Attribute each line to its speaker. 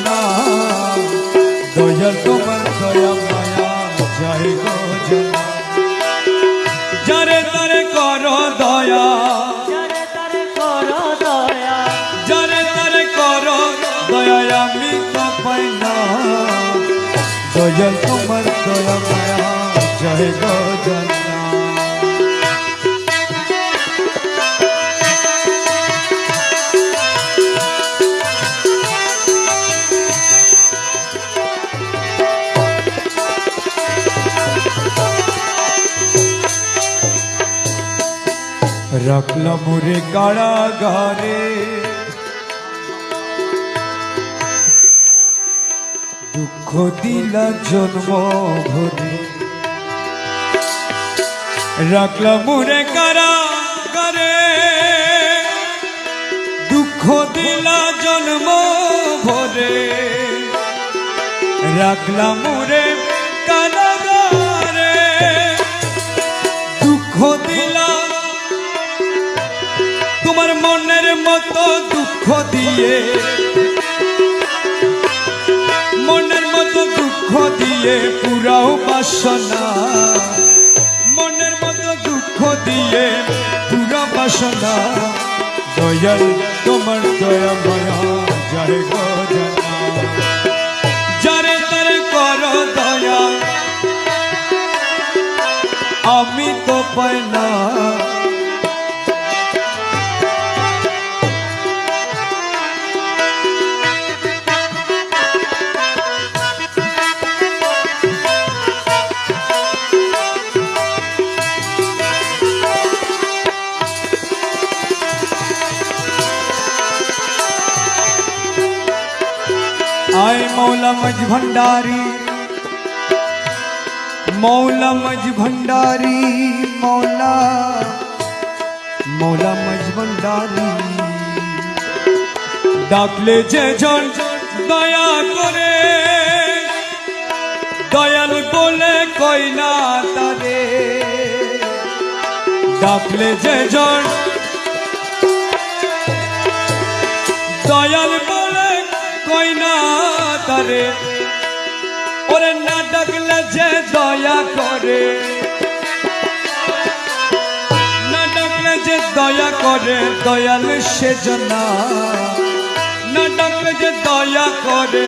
Speaker 1: না দয়াল তোমার দয়া মায়া চাই গো জানা যারে তারে করো দয়া
Speaker 2: যারে তারে করো দয়া
Speaker 1: যারে তারে করো দয়া আমি তো পাই না দয়াল তোমার দয়া মায়া চাই গো জানা রাখলাম রে কারাগারে দুঃখ দিলা জন্ম ভরে রাখলাম রে কারাগারে দুঃখ দিলা জন্ম ভরে রাখলাম রে কারাগারে দুঃখ দিলা তোমার মনের মতো দুঃখ দিয়ে মনের মতো দুঃখ দিয়ে পুরাও বাসনা মনের মতো দুঃখ দিয়ে পুরা বাসনা দয়াল তোমার দয়া মায়া যারে গো জানা যারে তারে করো দয়া আমি তো পাই না आए मौला मज भंडारी मौला मज भंडारी मौला मौला मज भंडारी डाकले जे जन दया करे दयाल बोले कोई ना तारे डाकले जे जन दयाल बोले कोई ना तारे ओरे ना डाकले जे दया करे ना डाकले जे दया करे दयाल से जना ना डाकले जे दया करे।